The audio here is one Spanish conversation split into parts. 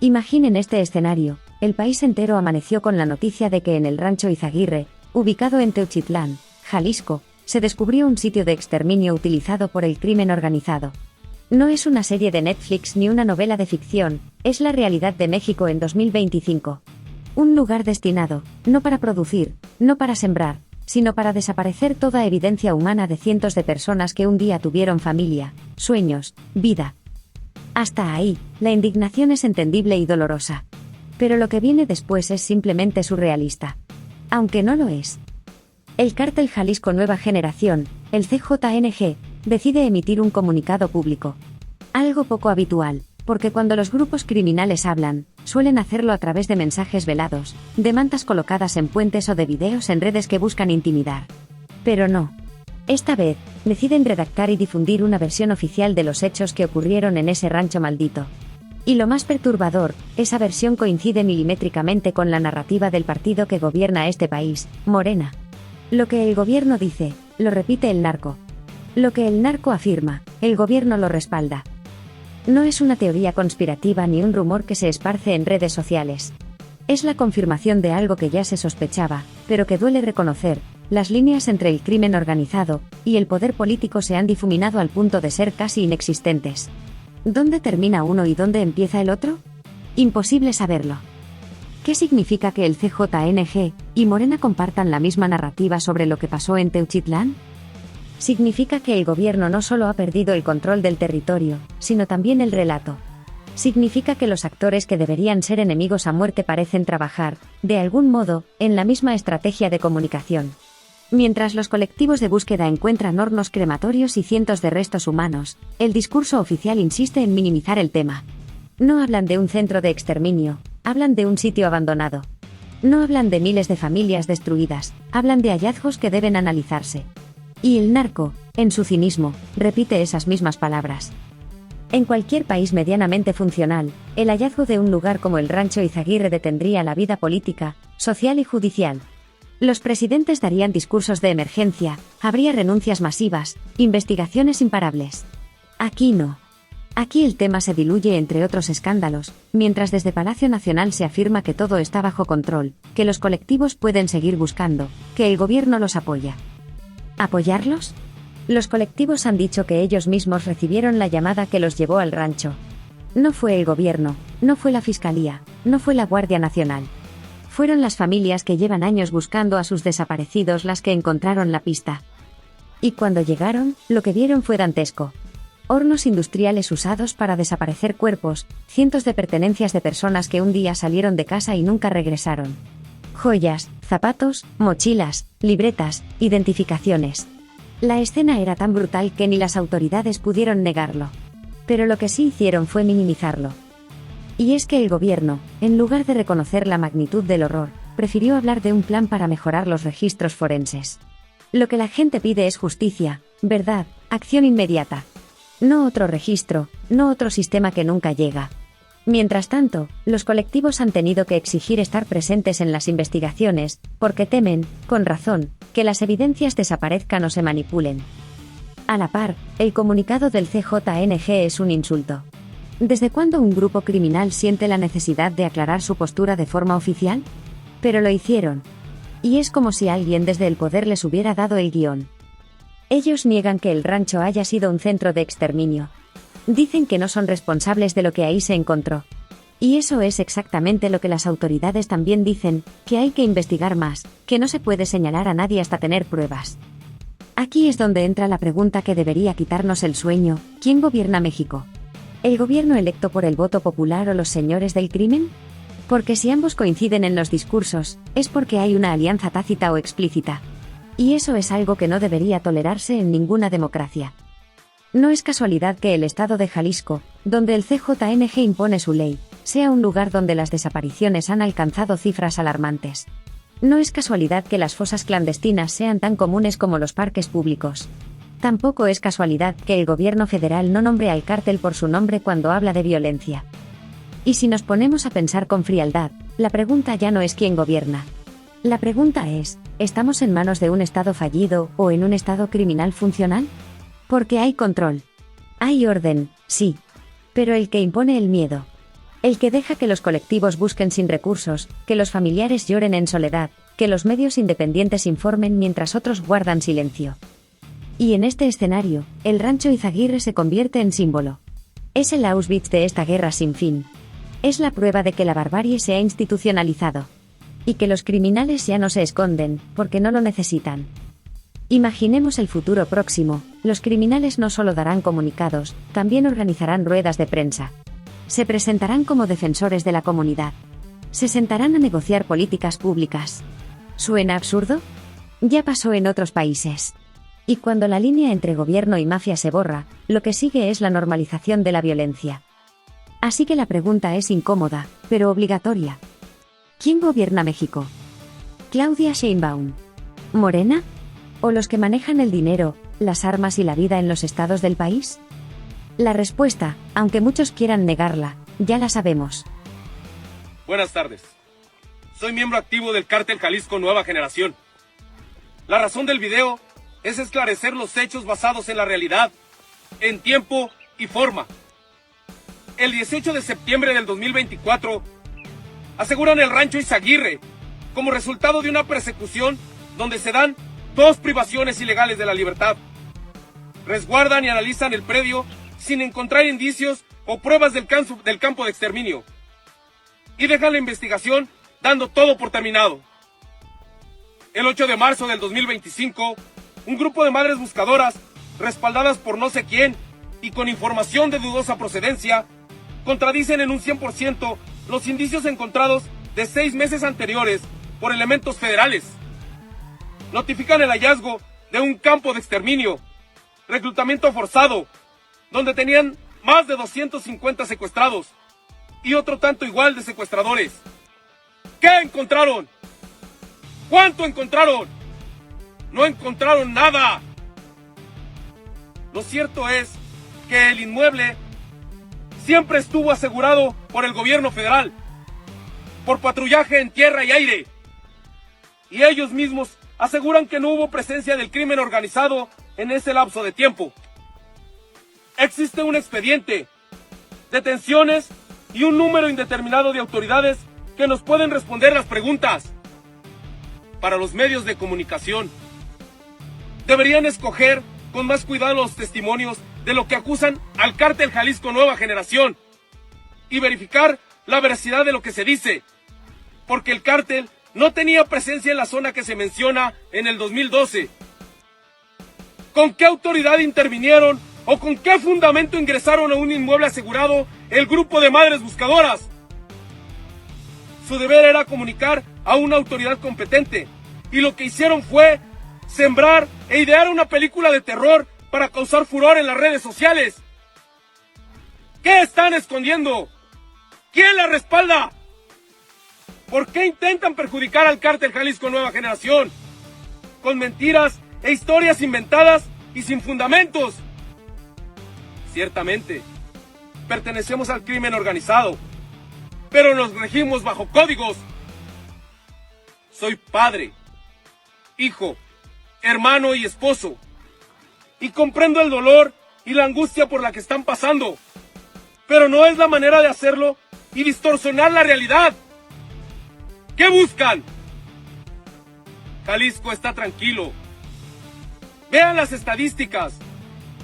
Imaginen este escenario: el país entero amaneció con la noticia de que en el rancho Izaguirre, ubicado en Teuchitlán, Jalisco, se descubrió un sitio de exterminio utilizado por el crimen organizado. No es una serie de Netflix ni una novela de ficción, es la realidad de México en 2025. Un lugar destinado, no para producir, no para sembrar, sino para desaparecer toda evidencia humana de cientos de personas que un día tuvieron familia, sueños, vida. Hasta ahí, la indignación es entendible y dolorosa. Pero lo que viene después es simplemente surrealista. Aunque no lo es. El Cártel Jalisco Nueva Generación, el CJNG, decide emitir un comunicado público. Algo poco habitual, porque cuando los grupos criminales hablan, suelen hacerlo a través de mensajes velados, de mantas colocadas en puentes o de videos en redes que buscan intimidar. Pero no. Esta vez, deciden redactar y difundir una versión oficial de los hechos que ocurrieron en ese rancho maldito. Y lo más perturbador, esa versión coincide milimétricamente con la narrativa del partido que gobierna este país, Morena. Lo que el gobierno dice, lo repite el narco. Lo que el narco afirma, el gobierno lo respalda. No es una teoría conspirativa ni un rumor que se esparce en redes sociales. Es la confirmación de algo que ya se sospechaba, pero que duele reconocer: las líneas entre el crimen organizado y el poder político se han difuminado al punto de ser casi inexistentes. ¿Dónde termina uno y dónde empieza el otro? Imposible saberlo. ¿Qué significa que el CJNG y Morena compartan la misma narrativa sobre lo que pasó en Teuchitlán? Significa que el gobierno no solo ha perdido el control del territorio, sino también el relato. Significa que los actores que deberían ser enemigos a muerte parecen trabajar, de algún modo, en la misma estrategia de comunicación. Mientras los colectivos de búsqueda encuentran hornos crematorios y cientos de restos humanos, el discurso oficial insiste en minimizar el tema. No hablan de un centro de exterminio, hablan de un sitio abandonado. No hablan de miles de familias destruidas, hablan de hallazgos que deben analizarse. Y el narco, en su cinismo, repite esas mismas palabras. En cualquier país medianamente funcional, el hallazgo de un lugar como el rancho Izaguirre detendría la vida política, social y judicial. Los presidentes darían discursos de emergencia, habría renuncias masivas, investigaciones imparables. Aquí no. Aquí el tema se diluye entre otros escándalos, mientras desde Palacio Nacional se afirma que todo está bajo control, que los colectivos pueden seguir buscando, que el gobierno los apoya. ¿Apoyarlos? Los colectivos han dicho que ellos mismos recibieron la llamada que los llevó al rancho. No fue el gobierno, no fue la Fiscalía, no fue la Guardia Nacional. Fueron las familias que llevan años buscando a sus desaparecidos las que encontraron la pista. Y cuando llegaron, lo que vieron fue dantesco. Hornos industriales usados para desaparecer cuerpos, cientos de pertenencias de personas que un día salieron de casa y nunca regresaron. Joyas, zapatos, mochilas, libretas, identificaciones. La escena era tan brutal que ni las autoridades pudieron negarlo. Pero lo que sí hicieron fue minimizarlo. Y es que el gobierno, en lugar de reconocer la magnitud del horror, prefirió hablar de un plan para mejorar los registros forenses. Lo que la gente pide es justicia, verdad, acción inmediata. No otro registro, no otro sistema que nunca llega. Mientras tanto, los colectivos han tenido que exigir estar presentes en las investigaciones, porque temen, con razón, que las evidencias desaparezcan o se manipulen. A la par, el comunicado del CJNG es un insulto. ¿Desde cuándo un grupo criminal siente la necesidad de aclarar su postura de forma oficial? Pero lo hicieron. Y es como si alguien desde el poder les hubiera dado el guión. Ellos niegan que el rancho haya sido un centro de exterminio. Dicen que no son responsables de lo que ahí se encontró. Y eso es exactamente lo que las autoridades también dicen, que hay que investigar más, que no se puede señalar a nadie hasta tener pruebas. Aquí es donde entra la pregunta que debería quitarnos el sueño: ¿quién gobierna México? ¿El gobierno electo por el voto popular o los señores del crimen? Porque si ambos coinciden en los discursos, es porque hay una alianza tácita o explícita. Y eso es algo que no debería tolerarse en ninguna democracia. No es casualidad que el estado de Jalisco, donde el CJNG impone su ley, sea un lugar donde las desapariciones han alcanzado cifras alarmantes. No es casualidad que las fosas clandestinas sean tan comunes como los parques públicos. Tampoco es casualidad que el gobierno federal no nombre al cártel por su nombre cuando habla de violencia. Y si nos ponemos a pensar con frialdad, la pregunta ya no es quién gobierna. La pregunta es, ¿estamos en manos de un Estado fallido o en un Estado criminal funcional? Porque hay control. Hay orden, sí. Pero el que impone el miedo. El que deja que los colectivos busquen sin recursos, que los familiares lloren en soledad, que los medios independientes informen mientras otros guardan silencio. Y en este escenario, el rancho Izaguirre se convierte en símbolo. Es el Auschwitz de esta guerra sin fin. Es la prueba de que la barbarie se ha institucionalizado. Y que los criminales ya no se esconden, porque no lo necesitan. Imaginemos el futuro próximo, los criminales no solo darán comunicados, también organizarán ruedas de prensa. Se presentarán como defensores de la comunidad. Se sentarán a negociar políticas públicas. ¿Suena absurdo? Ya pasó en otros países. Y cuando la línea entre gobierno y mafia se borra, lo que sigue es la normalización de la violencia. Así que la pregunta es incómoda, pero obligatoria. ¿Quién gobierna México? ¿Claudia Sheinbaum? ¿Morena? ¿O los que manejan el dinero, las armas y la vida en los estados del país? La respuesta, aunque muchos quieran negarla, ya la sabemos. Buenas tardes. Soy miembro activo del Cártel Jalisco Nueva Generación. La razón del video es esclarecer los hechos basados en la realidad, en tiempo y forma. El 18 de septiembre del 2024, aseguran el rancho Izaguirre como resultado de una persecución donde se dan 2 privaciones ilegales de la libertad. Resguardan y analizan el predio sin encontrar indicios o pruebas del campo de exterminio. Y dejan la investigación dando todo por terminado. El 8 de marzo del 2025, un grupo de madres buscadoras, respaldadas por no sé quién y con información de dudosa procedencia, contradicen en un 100% los indicios encontrados de 6 meses anteriores por elementos federales. Notifican el hallazgo de un campo de exterminio, reclutamiento forzado, donde tenían más de 250 secuestrados y otro tanto igual de secuestradores. ¿Qué encontraron? ¿Cuánto encontraron? No encontraron nada. Lo cierto es que el inmueble siempre estuvo asegurado por el gobierno federal, por patrullaje en tierra y aire, y ellos mismos aseguran que no hubo presencia del crimen organizado en ese lapso de tiempo. Existe un expediente, detenciones y un número indeterminado de autoridades que nos pueden responder las preguntas. Para los medios de comunicación, deberían escoger con más cuidado los testimonios de lo que acusan al Cártel Jalisco Nueva Generación y verificar la veracidad de lo que se dice, porque el cártel no tenía presencia en la zona que se menciona en el 2012. ¿Con qué autoridad intervinieron o con qué fundamento ingresaron a un inmueble asegurado el grupo de madres buscadoras? Su deber era comunicar a una autoridad competente, y lo que hicieron fue sembrar e idear una película de terror para causar furor en las redes sociales. ¿Qué están escondiendo? ¿Quién la respalda? ¿Por qué intentan perjudicar al Cártel Jalisco Nueva Generación? Con mentiras e historias inventadas y sin fundamentos. Ciertamente, pertenecemos al crimen organizado, pero nos regimos bajo códigos. Soy padre, hijo, hermano y esposo, y comprendo el dolor y la angustia por la que están pasando, pero no es la manera de hacerlo y distorsionar la realidad. ¿Qué buscan? Jalisco está tranquilo. Vean las estadísticas.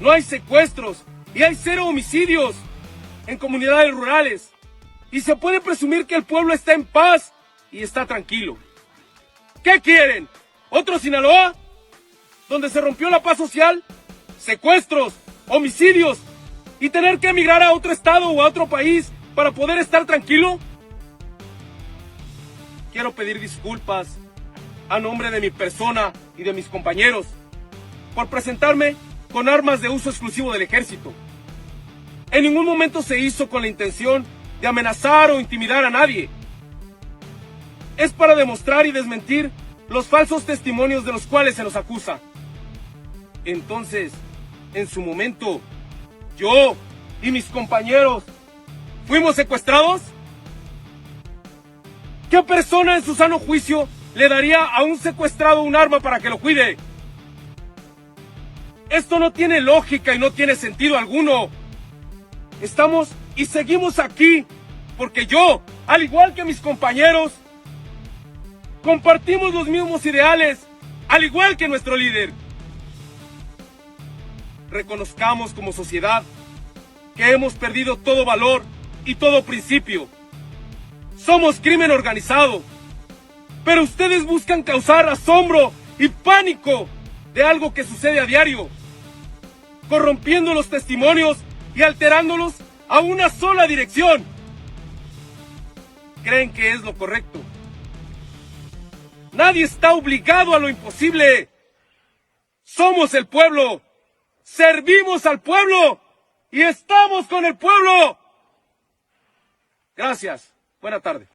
No hay secuestros y hay 0 homicidios en comunidades rurales. Y se puede presumir que el pueblo está en paz y está tranquilo. ¿Qué quieren? ¿Otro Sinaloa? ¿Donde se rompió la paz social? ¿Secuestros? ¿Homicidios? ¿Y tener que emigrar a otro estado o a otro país para poder estar tranquilo? Quiero pedir disculpas a nombre de mi persona y de mis compañeros por presentarme con armas de uso exclusivo del ejército. En ningún momento se hizo con la intención de amenazar o intimidar a nadie. Es para demostrar y desmentir los falsos testimonios de los cuales se nos acusa. Entonces, en su momento, yo y mis compañeros fuimos secuestrados. ¿Qué persona en su sano juicio le daría a un secuestrado un arma para que lo cuide? Esto no tiene lógica y no tiene sentido alguno. Estamos y seguimos aquí porque yo, al igual que mis compañeros, compartimos los mismos ideales, al igual que nuestro líder. Reconozcamos como sociedad que hemos perdido todo valor y todo principio. Somos crimen organizado, pero ustedes buscan causar asombro y pánico de algo que sucede a diario, corrompiendo los testimonios y alterándolos a una sola dirección. Creen que es lo correcto. Nadie está obligado a lo imposible. Somos el pueblo, servimos al pueblo y estamos con el pueblo. Gracias. Buena tarde.